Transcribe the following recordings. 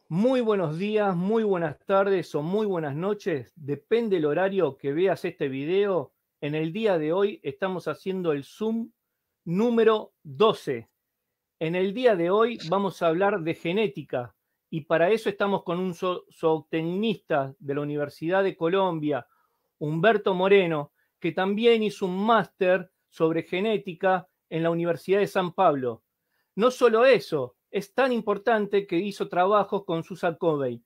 Muy buenos días, muy buenas tardes o muy buenas noches. Depende el horario que veas este video. En el día de hoy estamos haciendo el Zoom número 12. En el día de hoy vamos a hablar de genética y para eso estamos con un zootecnista de la Universidad de Colombia, Humberto Moreno, que también hizo un máster sobre genética en la Universidad de San Pablo. No solo eso, es tan importante que hizo trabajos con Susan Covey.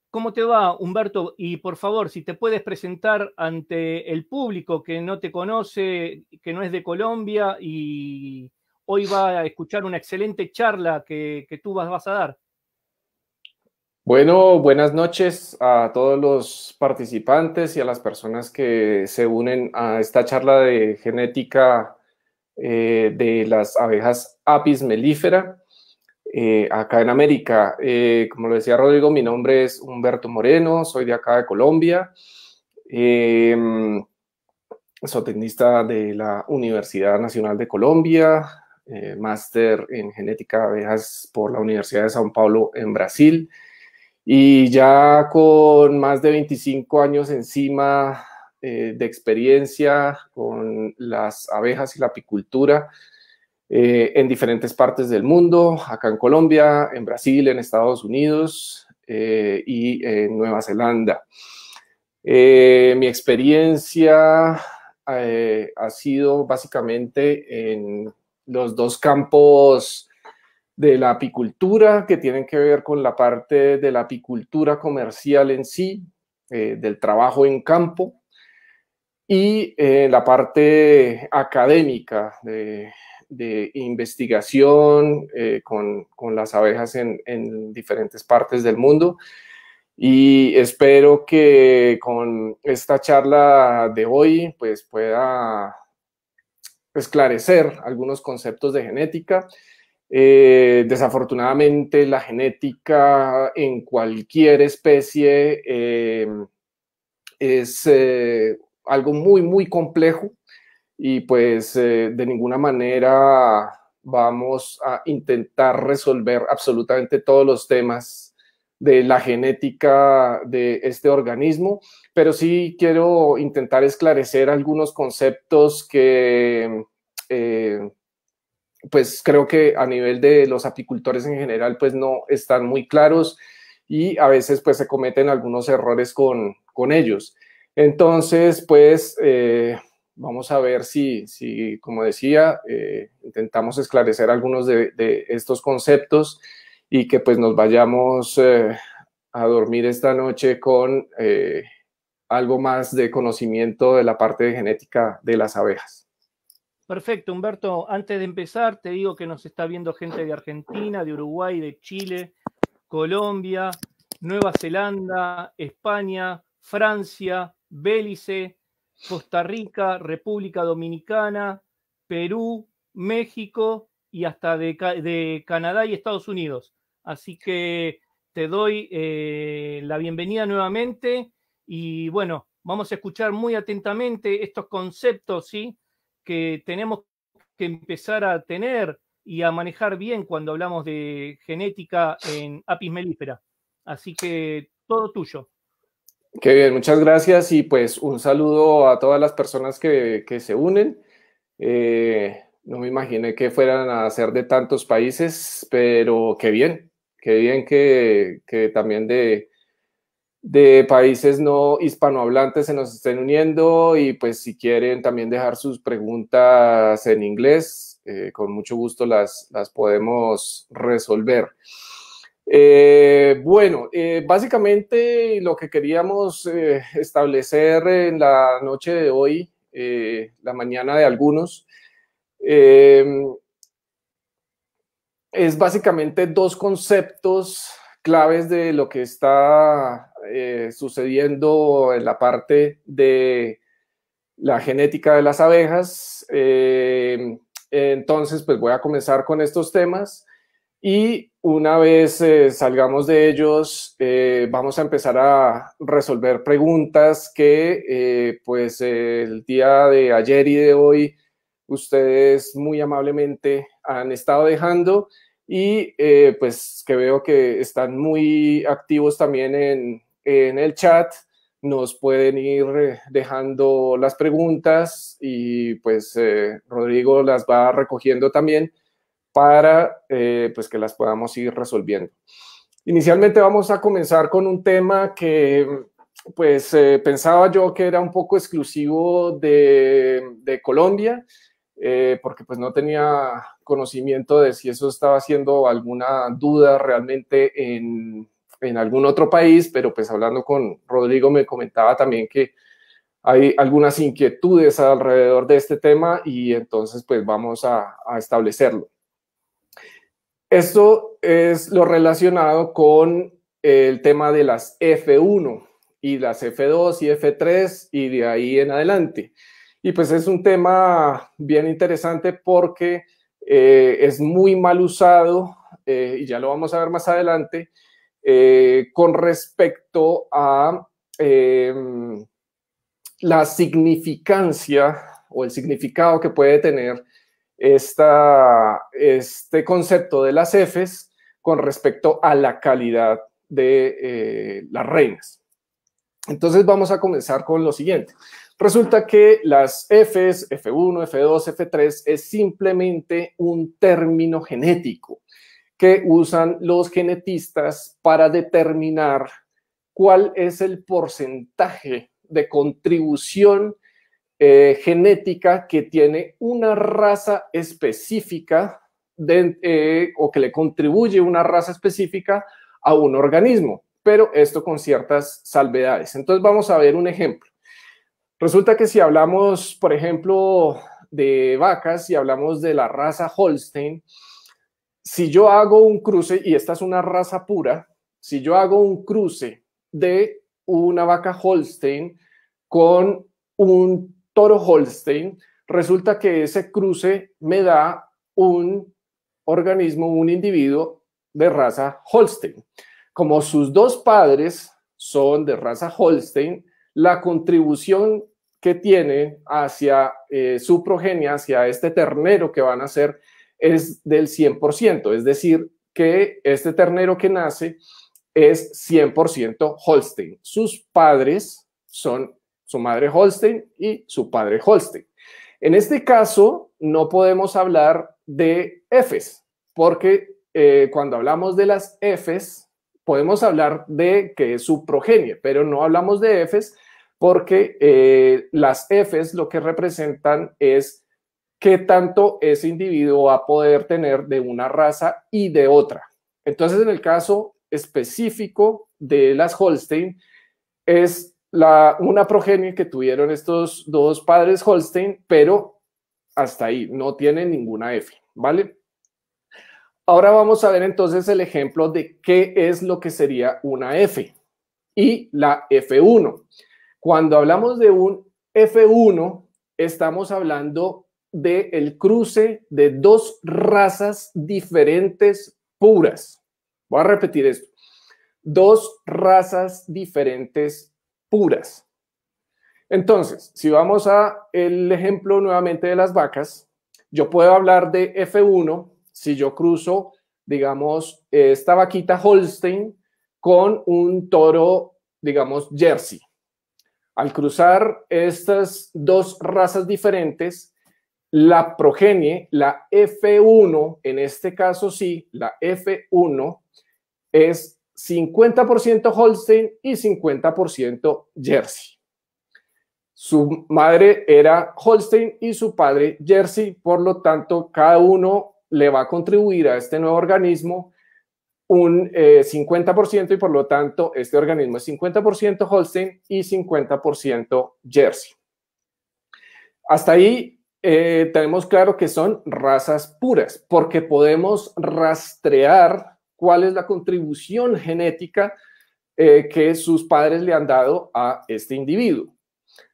¿Cómo te va, Humberto? Y por favor, si te puedes presentar ante el público que no te conoce, que no es de Colombia y hoy va a escuchar una excelente charla que tú vas a dar. Bueno, buenas noches a todos los participantes y a las personas que se unen a esta charla de genética de las abejas Apis mellifera acá en América. Como lo decía Rodrigo, mi nombre es Humberto Moreno, soy de acá de Colombia, eh, zootecnista de la Universidad Nacional de Colombia, máster en genética de abejas por la Universidad de São Paulo en Brasil. Y ya con más de 25 años encima de experiencia con las abejas y la apicultura en diferentes partes del mundo, acá en Colombia, en Brasil, en Estados Unidos y en Nueva Zelanda. Mi experiencia ha sido básicamente en los dos campos de la apicultura, que tienen que ver con la parte de la apicultura comercial en sí, del trabajo en campo, y la parte académica de investigación con las abejas en diferentes partes del mundo. Y espero que con esta charla de hoy pues pueda esclarecer algunos conceptos de genética. Desafortunadamente, la genética en cualquier especie es algo muy, muy complejo y pues de ninguna manera vamos a intentar resolver absolutamente todos los temas de la genética de este organismo, pero sí quiero intentar esclarecer algunos conceptos que pues creo que a nivel de los apicultores en general pues no están muy claros y a veces pues se cometen algunos errores con ellos. Entonces pues vamos a ver si como decía, intentamos esclarecer algunos de estos conceptos y que pues nos vayamos a dormir esta noche con algo más de conocimiento de la parte de genética de las abejas. Perfecto, Humberto. Antes de empezar, te digo que nos está viendo gente de Argentina, de Uruguay, de Chile, Colombia, Nueva Zelanda, España, Francia, Belice, Costa Rica, República Dominicana, Perú, México y hasta de Canadá y Estados Unidos. Así que te doy la bienvenida nuevamente y bueno, vamos a escuchar muy atentamente estos conceptos, ¿sí? Que tenemos que empezar a tener y a manejar bien cuando hablamos de genética en Apis mellifera. Así que todo tuyo. Qué bien, muchas gracias y pues un saludo a todas las personas que se unen. No me imaginé que fueran a ser de tantos países, pero qué bien que también de países no hispanohablantes se nos estén uniendo y pues si quieren también dejar sus preguntas en inglés, con mucho gusto las podemos resolver. Bueno, básicamente lo que queríamos establecer en la noche de hoy, la mañana de algunos, eh, es básicamente dos conceptos claves de lo que está sucediendo en la parte de la genética de las abejas. Entonces, pues voy a comenzar con estos temas y una vez salgamos de ellos, vamos a empezar a resolver preguntas que pues el día de ayer y de hoy ustedes muy amablemente han estado dejando y pues que veo que están muy activos también en el chat. Nos pueden ir dejando las preguntas y pues Rodrigo las va recogiendo también para pues que las podamos ir resolviendo. Inicialmente vamos a comenzar con un tema que pues pensaba yo que era un poco exclusivo de Colombia, porque pues no tenía conocimiento de si eso estaba haciendo alguna duda realmente en algún otro país, pero pues hablando con Rodrigo me comentaba también que hay algunas inquietudes alrededor de este tema y entonces pues vamos a establecerlo. Esto es lo relacionado con el tema de las F1 y las F2 y F3 y de ahí en adelante. Y pues es un tema bien interesante porque es muy mal usado, y ya lo vamos a ver más adelante, con respecto a la significancia o el significado que puede tener este concepto de las Fs con respecto a la calidad de las reinas. Entonces vamos a comenzar con lo siguiente. Resulta que las Fs, F1, F2, F3 es simplemente un término genético que usan los genetistas para determinar cuál es el porcentaje de contribución genética que tiene una raza específica o que le contribuye una raza específica a un organismo, pero esto con ciertas salvedades. Entonces vamos a ver un ejemplo. Resulta que si hablamos, por ejemplo, de vacas, si hablamos de la raza Holstein, si yo hago un cruce, y esta es una raza pura, si yo hago un cruce de una vaca Holstein con un toro Holstein, resulta que ese cruce me da un organismo, un individuo de raza Holstein. Como sus dos padres son de raza Holstein, la contribución que tiene hacia su progenie, hacia este ternero que van a ser, es del 100%, es decir, que este ternero que nace es 100% Holstein. Sus padres son su madre Holstein y su padre Holstein. En este caso, no podemos hablar de Fs, porque cuando hablamos de las Fs, podemos hablar de que es su progenie, pero no hablamos de Fs porque las Fs lo que representan es qué tanto ese individuo va a poder tener de una raza y de otra. Entonces, en el caso específico de las Holstein, es una progenie que tuvieron estos dos padres Holstein, pero hasta ahí, no tienen ninguna F, ¿vale? Ahora vamos a ver entonces el ejemplo de qué es lo que sería una F y la F1. Cuando hablamos de un F1, estamos hablando del cruce de dos razas diferentes puras. Voy a repetir esto. Dos razas diferentes puras. Entonces, si vamos a el ejemplo nuevamente de las vacas, yo puedo hablar de F1 si yo cruzo, digamos, esta vaquita Holstein con un toro, digamos, Jersey. Al cruzar estas dos razas diferentes, la progenie, la F1, en este caso sí, la F1 es 50% Holstein y 50% Jersey. Su madre era Holstein y su padre Jersey, por lo tanto, cada uno le va a contribuir a este nuevo organismo un 50% y por lo tanto, este organismo es 50% Holstein y 50% Jersey. Hasta ahí tenemos claro que son razas puras, porque podemos rastrear cuál es la contribución genética que sus padres le han dado a este individuo.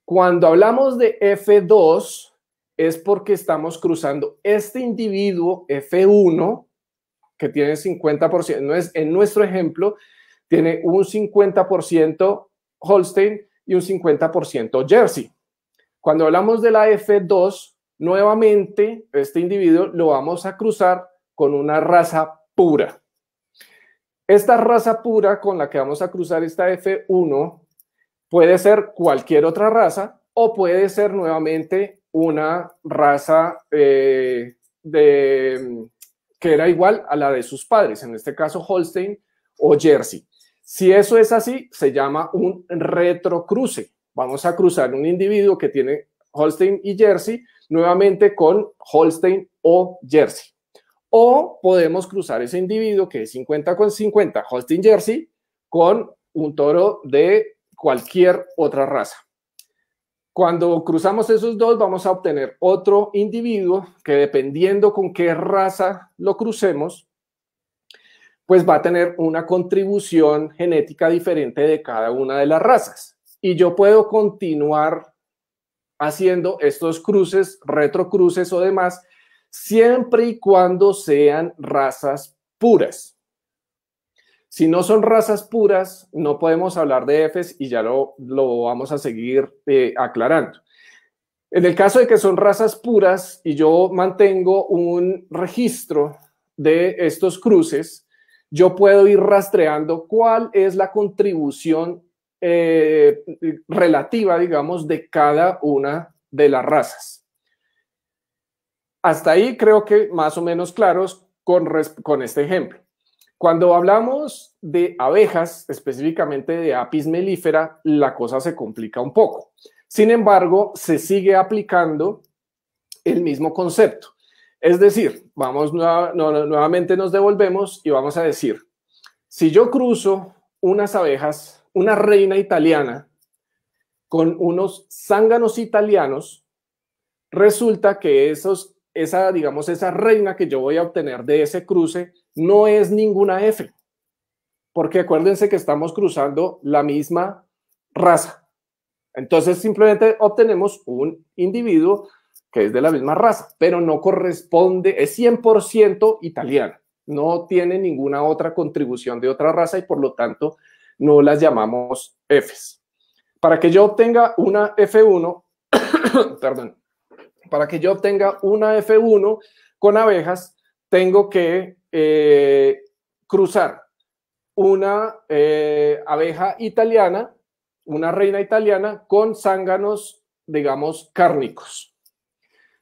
Cuando hablamos de F2 es porque estamos cruzando este individuo F1 que tiene 50%, en nuestro ejemplo tiene un 50% Holstein y un 50% Jersey. Cuando hablamos de la F2, nuevamente este individuo lo vamos a cruzar con una raza pura. Esta raza pura con la que vamos a cruzar esta F1 puede ser cualquier otra raza o puede ser nuevamente una raza que era igual a la de sus padres, en este caso Holstein o Jersey. Si eso es así, se llama un retrocruce. Vamos a cruzar un individuo que tiene Holstein y Jersey nuevamente con Holstein o Jersey. O podemos cruzar ese individuo que es 50 con 50, Holstein Jersey, con un toro de cualquier otra raza. Cuando cruzamos esos dos, vamos a obtener otro individuo que, dependiendo con qué raza lo crucemos, pues va a tener una contribución genética diferente de cada una de las razas. Y yo puedo continuar haciendo estos cruces, retrocruces o demás, siempre y cuando sean razas puras. Si no son razas puras, no podemos hablar de Fs y ya lo vamos a seguir aclarando. En el caso de que son razas puras y yo mantengo un registro de estos cruces, yo puedo ir rastreando cuál es la contribución relativa, digamos, de cada una de las razas. Hasta ahí creo que más o menos claros con este ejemplo. Cuando hablamos de abejas, específicamente de Apis mellifera, la cosa se complica un poco. Sin embargo, se sigue aplicando el mismo concepto. Es decir, nuevamente nos devolvemos y vamos a decir, si yo cruzo unas abejas, una reina italiana con unos zánganos italianos, resulta que esa reina que yo voy a obtener de ese cruce no es ninguna F, porque acuérdense que estamos cruzando la misma raza. Entonces simplemente obtenemos un individuo que es de la misma raza, pero no corresponde, es 100% italiana, no tiene ninguna otra contribución de otra raza y por lo tanto no las llamamos Fs. Para que yo obtenga una F1, perdón, para que yo obtenga una F1 con abejas, tengo que cruzar una abeja italiana, una reina italiana con zánganos, digamos, cárnicos.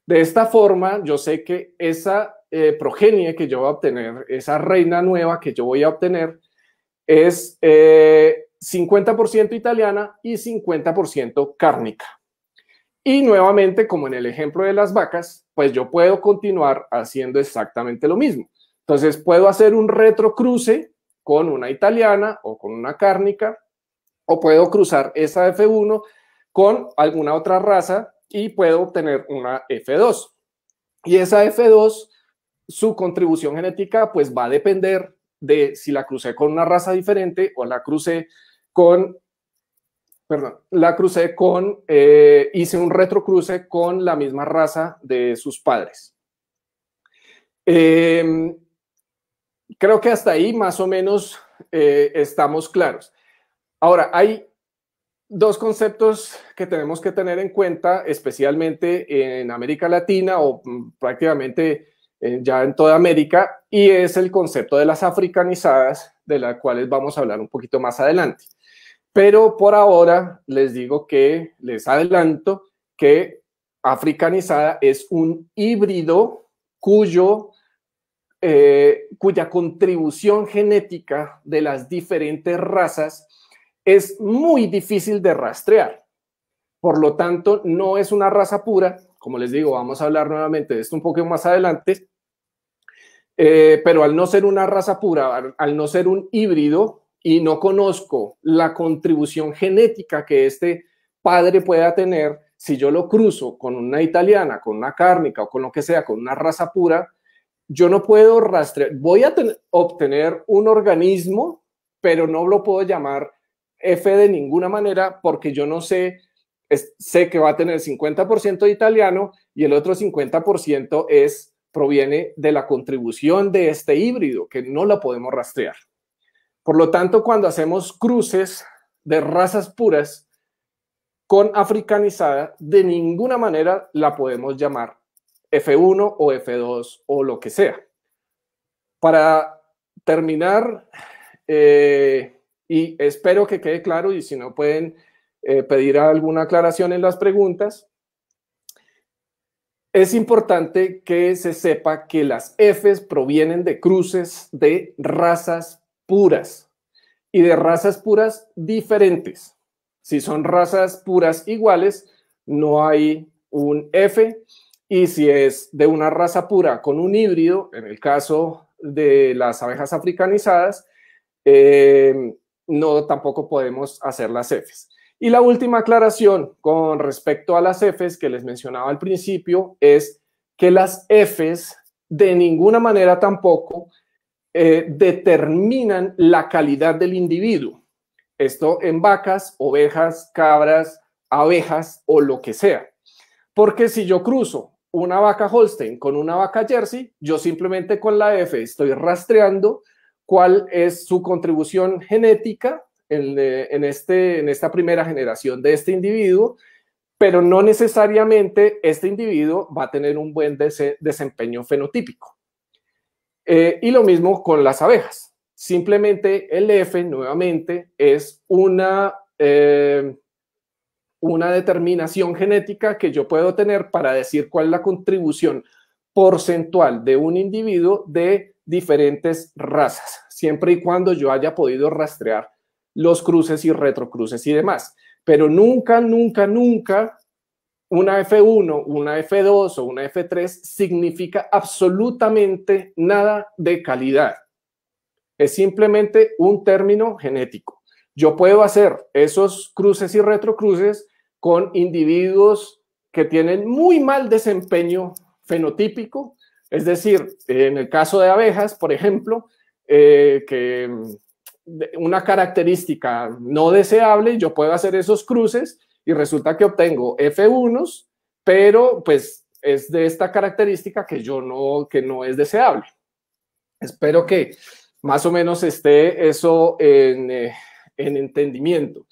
De esta forma, yo sé que esa progenie que yo voy a obtener, esa reina nueva que yo voy a obtener, es 50% italiana y 50% cárnica. Y nuevamente, como en el ejemplo de las vacas, pues yo puedo continuar haciendo exactamente lo mismo. Entonces puedo hacer un retrocruce con una italiana o con una cárnica, o puedo cruzar esa F1 con alguna otra raza y puedo obtener una F2. Y esa F2, su contribución genética, pues va a depender de si la crucé con una raza diferente o la crucé con... hice un retrocruce con la misma raza de sus padres. Creo que hasta ahí más o menos estamos claros. Ahora, hay dos conceptos que tenemos que tener en cuenta, especialmente en América Latina o prácticamente ya en toda América, y es el concepto de las africanizadas, de las cuales vamos a hablar un poquito más adelante. Pero por ahora les adelanto que africanizada es un híbrido cuya contribución genética de las diferentes razas es muy difícil de rastrear. Por lo tanto, no es una raza pura. Como les digo, vamos a hablar nuevamente de esto un poco más adelante. Pero al no ser una raza pura, al no ser un híbrido, y no conozco la contribución genética que este padre pueda tener, si yo lo cruzo con una italiana, con una cárnica o con lo que sea, con una raza pura, yo no puedo rastrear. Voy a obtener un organismo, pero no lo puedo llamar F de ninguna manera porque yo no sé, sé que va a tener 50% de italiano y el otro 50% proviene de la contribución de este híbrido, que no la podemos rastrear. Por lo tanto, cuando hacemos cruces de razas puras con africanizada, de ninguna manera la podemos llamar F1 o F2 o lo que sea. Para terminar, y espero que quede claro, y si no pueden pedir alguna aclaración en las preguntas, es importante que se sepa que las Fs provienen de cruces de razas puras y de razas puras diferentes. Si son razas puras iguales, no hay un F, y si es de una raza pura con un híbrido, en el caso de las abejas africanizadas, no, tampoco podemos hacer las Fs. Y la última aclaración con respecto a las Fs que les mencionaba al principio es que las Fs de ninguna manera tampoco determinan la calidad del individuo. Esto en vacas, ovejas, cabras, abejas o lo que sea. Porque si yo cruzo una vaca Holstein con una vaca Jersey, yo simplemente con la F estoy rastreando cuál es su contribución genética en esta primera generación de este individuo, pero no necesariamente este individuo va a tener un buen desempeño fenotípico. Y lo mismo con las abejas. Simplemente el F, nuevamente, es una determinación genética que yo puedo tener para decir cuál es la contribución porcentual de un individuo de diferentes razas, siempre y cuando yo haya podido rastrear los cruces y retrocruces y demás. Pero nunca, nunca, nunca una F1, una F2 o una F3 significa absolutamente nada de calidad. Es simplemente un término genético. Yo puedo hacer esos cruces y retrocruces con individuos que tienen muy mal desempeño fenotípico, es decir, en el caso de abejas, por ejemplo, que una característica no deseable, yo puedo hacer esos cruces y resulta que obtengo F1s, pero pues es de esta característica que no es deseable. Espero que más o menos esté eso en entendimiento.